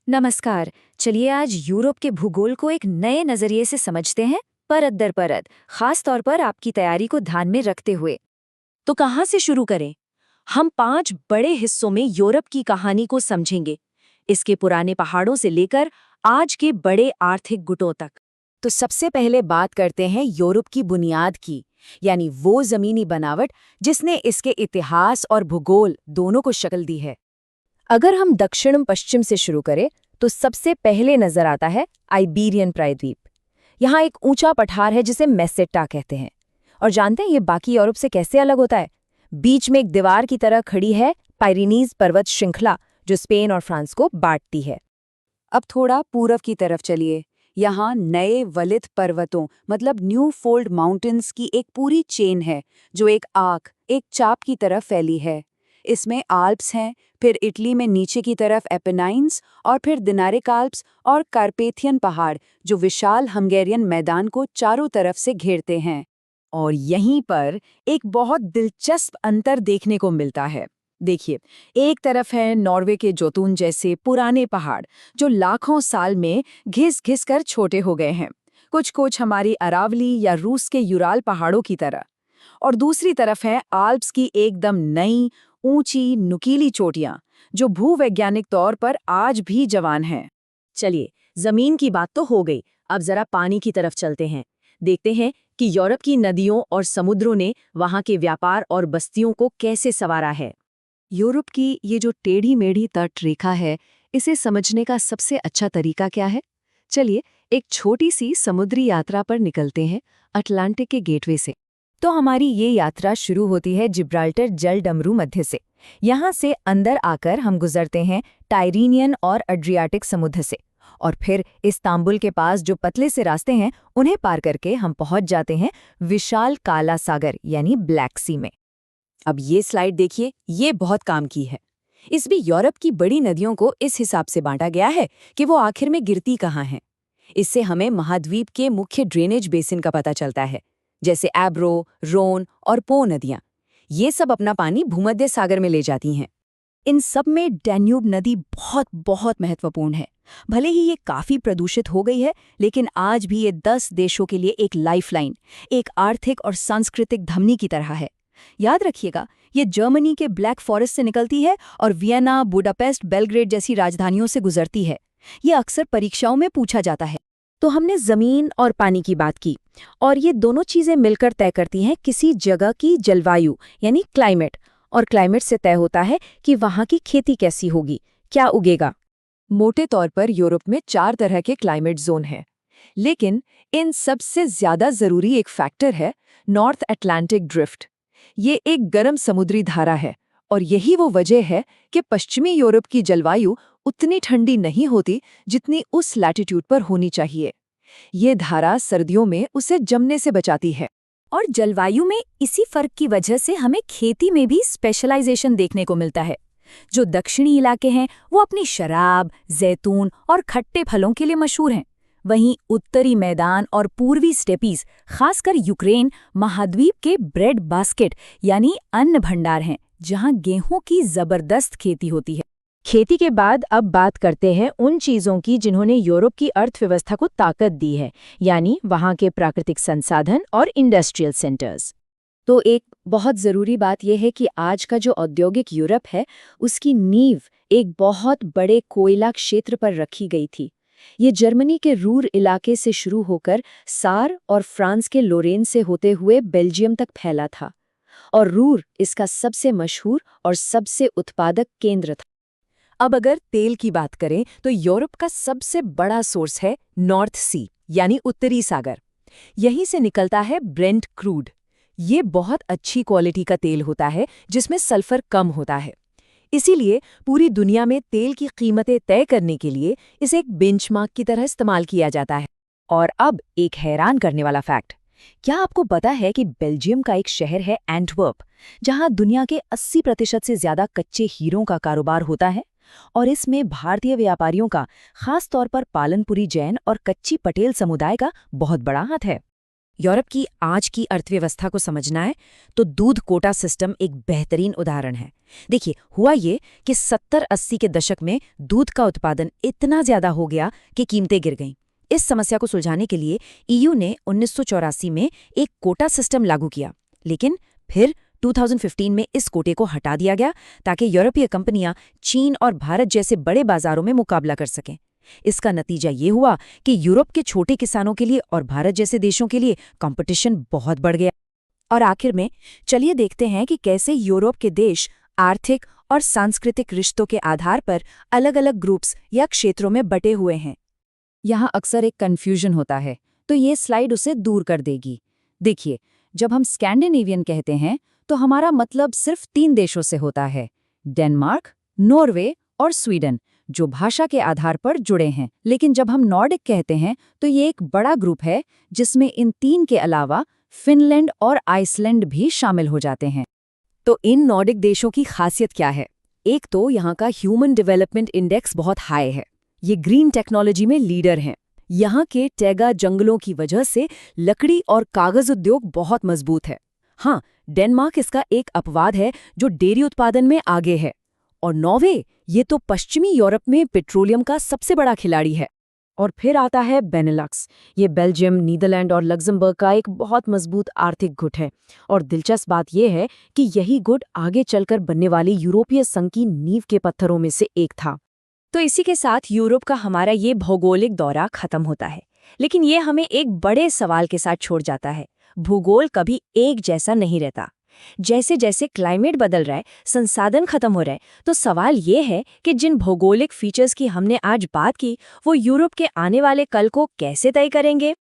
नमस्कार। चलिए आज यूरोप के भूगोल को एक नए नजरिए से समझते हैं, परत दर परत, खास तौर पर आपकी तैयारी को ध्यान में रखते हुए। तो कहाँ से शुरू करें? हम 5 बड़े हिस्सों में यूरोप की कहानी को समझेंगे, इसके पुराने पहाड़ों से लेकर आज के बड़े आर्थिक गुटों तक। तो सबसे पहले बात करते हैं यूरोप की बुनियाद की, यानी वो जमीनी बनावट जिसने इसके इतिहास और भूगोल दोनों को शक्ल दी है। अगर हम दक्षिण पश्चिम से शुरू करें तो सबसे पहले नजर आता है आइबेरियन प्रायद्वीप। यहाँ एक ऊंचा पठार है जिसे मेसेटा कहते हैं। और जानते हैं ये बाकी यूरोप से कैसे अलग होता है? बीच में एक दीवार की तरह खड़ी है पायरीनीज पर्वत श्रृंखला, जो स्पेन और फ्रांस को बांटती है। अब थोड़ा पूरब की तरफ चलिए। यहाँ नए वलित पर्वतों मतलब न्यू फोल्ड माउंटेन्स की एक पूरी चेन है, जो एक आर्क, एक चाप की तरह फैली है। इसमें आल्प्स हैं, फिर इटली में नीचे की तरफ एपेनाइन्स, और फिर दिनारिक आल्प्स और कार्पेथियन पहाड़, जो विशाल हंगेरियन मैदान को चारों तरफ से घेरते हैं। और यहीं पर एक बहुत दिलचस्प अंतर देखने को मिलता है। देखिए, एक तरफ है नॉर्वे के जोतून जैसे पुराने पहाड़, जो लाखों साल में घिस घिस कर छोटे हो गए हैं, कुछ हमारी अरावली या रूस के यूराल पहाड़ों की तरह। और दूसरी तरफ है आल्प्स की एकदम नई ऊंची नुकीली चोटियां, जो भूवैज्ञानिक तौर पर आज भी जवान हैं। चलिए, जमीन की बात तो हो गई, अब जरा पानी की तरफ चलते हैं। देखते हैं कि यूरोप की नदियों और समुद्रों ने वहाँ के व्यापार और बस्तियों को कैसे संवारा है। यूरोप की ये जो टेढ़ी मेढ़ी तट रेखा है, इसे समझने का सबसे अच्छा तरीका क्या है? चलिए एक छोटी सी समुद्री यात्रा पर निकलते हैं, अटलांटिक के गेटवे से। तो हमारी ये यात्रा शुरू होती है जिब्राल्टर जल डमरू मध्य से। यहाँ से अंदर आकर हम गुजरते हैं टाइरीनियन और अड्रियाटिक समुद्र से, और फिर इस्तांबुल के पास जो पतले से रास्ते हैं उन्हें पार करके हम पहुंच जाते हैं विशाल काला सागर यानी ब्लैक सी में। अब ये स्लाइड देखिए, ये बहुत काम की है। इसमें यूरोप की बड़ी नदियों को इस हिसाब से बांटा गया है कि वो आखिर में गिरती कहाँ हैं। इससे हमें महाद्वीप के मुख्य ड्रेनेज बेसिन का पता चलता है, जैसे एब्रो, रोन और पो नदियां। ये सब अपना पानी भूमध्य सागर में ले जाती हैं। इन सब में डैन्यूब नदी बहुत बहुत महत्वपूर्ण है। भले ही ये काफी प्रदूषित हो गई है, लेकिन आज भी ये 10 देशों के लिए एक लाइफलाइन, एक आर्थिक और सांस्कृतिक धमनी की तरह है। याद रखिएगा, ये जर्मनी के ब्लैक फॉरेस्ट से निकलती है और वियना, बुडापेस्ट, बेलग्रेड जैसी राजधानियों से गुजरती है। ये अक्सर परीक्षाओं में पूछा जाता है। तो हमने जमीन और पानी की बात की, और ये दोनों चीजें मिलकर तय करती हैं किसी जगह की जलवायु यानी क्लाइमेट। और क्लाइमेट से तय होता है कि वहाँ की खेती कैसी होगी, क्या उगेगा। मोटे तौर पर यूरोप में 4 तरह के क्लाइमेट जोन हैं, लेकिन इन सबसे ज्यादा जरूरी एक फैक्टर है नॉर्थ अटलांटिक ड्रिफ्ट। ये एक गर्म समुद्री धारा है, और यही वो वजह है कि पश्चिमी यूरोप की जलवायु उतनी ठंडी नहीं होती जितनी उस लैटिट्यूड पर होनी चाहिए। ये धारा सर्दियों में उसे जमने से बचाती है। और जलवायु में इसी फर्क की वजह से हमें खेती में भी स्पेशलाइजेशन देखने को मिलता है। जो दक्षिणी इलाके हैं वो अपनी शराब, जैतून और खट्टे फलों के लिए मशहूर हैं। वहीं उत्तरी मैदान और पूर्वी स्टेपीज, खासकर यूक्रेन, महाद्वीप के ब्रेड बास्केट यानी अन्न भंडार हैं, जहां गेहूं की जबरदस्त खेती होती है। खेती के बाद अब बात करते हैं उन चीज़ों की जिन्होंने यूरोप की अर्थव्यवस्था को ताकत दी है, यानी वहाँ के प्राकृतिक संसाधन और इंडस्ट्रियल सेंटर्स। तो एक बहुत ज़रूरी बात यह है कि आज का जो औद्योगिक यूरोप है, उसकी नींव एक बहुत बड़े कोयला क्षेत्र पर रखी गई थी। ये जर्मनी के रूर इलाके से शुरू होकर सार और फ्रांस के लोरेन से होते हुए बेल्जियम तक फैला था, और रूर इसका सबसे मशहूर और सबसे उत्पादक केंद्र था। अब अगर तेल की बात करें तो यूरोप का सबसे बड़ा सोर्स है नॉर्थ सी यानी उत्तरी सागर। यहीं से निकलता है ब्रेंट क्रूड। ये बहुत अच्छी क्वालिटी का तेल होता है जिसमें सल्फर कम होता है। इसीलिए पूरी दुनिया में तेल की कीमतें तय करने के लिए इसे एक बेंचमार्क की तरह इस्तेमाल किया जाता है। और अब एक हैरान करने वाला फैक्ट, क्या आपको पता है कि बेल्जियम का एक शहर है एंटवर्प, जहां दुनिया के 80% से ज्यादा कच्चे हीरों का कारोबार होता है? और इसमें भारतीय व्यापारियों का, खास तौर पर पालनपुरी जैन और कच्ची पटेल समुदाय का बहुत बड़ा हाथ है। यूरोप की आज की अर्थव्यवस्था को समझना है तो दूध कोटा सिस्टम एक बेहतरीन उदाहरण है। देखिए, हुआ ये कि 70-80 के दशक में दूध का उत्पादन इतना ज्यादा हो गया कि कीमतें गिर गईं। इस समस्या को सुलझाने के लिए ईयू ने 1984 में एक कोटा सिस्टम लागू किया, लेकिन फिर 2015 में इस कोटे को हटा दिया गया ताकि यूरोपीय कंपनियां चीन और भारत जैसे बड़े बाजारों में मुकाबला कर सकें। इसका नतीजा ये हुआ कि यूरोप के छोटे किसानों के लिए और भारत जैसे देशों के लिए कंपटीशन बहुत बढ़ गया। और आखिर में चलिए देखते हैं कि कैसे यूरोप के देश आर्थिक और सांस्कृतिक रिश्तों के आधार पर अलग-अलग ग्रुप्स या क्षेत्रों में बटे हुए हैं। यहाँ अक्सर एक कन्फ्यूजन होता है, तो ये स्लाइड उसे दूर कर देगी। देखिए, जब हम स्कैंडिनेवियन कहते हैं तो हमारा मतलब सिर्फ 3 देशों से होता है, डेनमार्क, नॉर्वे और स्वीडन, जो भाषा के आधार पर जुड़े हैं। लेकिन जब हम नॉर्डिक कहते हैं तो ये एक बड़ा ग्रुप है जिसमें इन 3 के अलावा फिनलैंड और आइसलैंड भी शामिल हो जाते हैं। तो इन नॉर्डिक देशों की खासियत क्या है? एक तो यहाँ का ह्यूमन डेवलपमेंट इंडेक्स बहुत हाई है। ये ग्रीन टेक्नोलॉजी में लीडर हैं। यहाँ के टैगा जंगलों की वजह से लकड़ी और कागज उद्योग बहुत मजबूत है। हाँ, डेनमार्क इसका एक अपवाद है जो डेयरी उत्पादन में आगे है। और नॉर्वे, ये तो पश्चिमी यूरोप में पेट्रोलियम का सबसे बड़ा खिलाड़ी है। और फिर आता है बेनेलक्स। ये बेल्जियम, नीदरलैंड और लग्जमबर्ग का एक बहुत मजबूत आर्थिक गुट है। और दिलचस्प बात यह है कि यही गुट आगे चलकर बनने वाली यूरोपीय संघ की नींव के पत्थरों में से एक था। तो इसी के साथ यूरोप का हमारा ये भौगोलिक दौरा खत्म होता है। लेकिन ये हमें एक बड़े सवाल के साथ छोड़ जाता है। भूगोल कभी एक जैसा नहीं रहता। जैसे जैसे क्लाइमेट बदल रहा है, संसाधन खत्म हो रहा है, तो सवाल ये है कि जिन भौगोलिक फीचर्स की हमने आज बात की, वो यूरोप के आने वाले कल को कैसे तय करेंगे।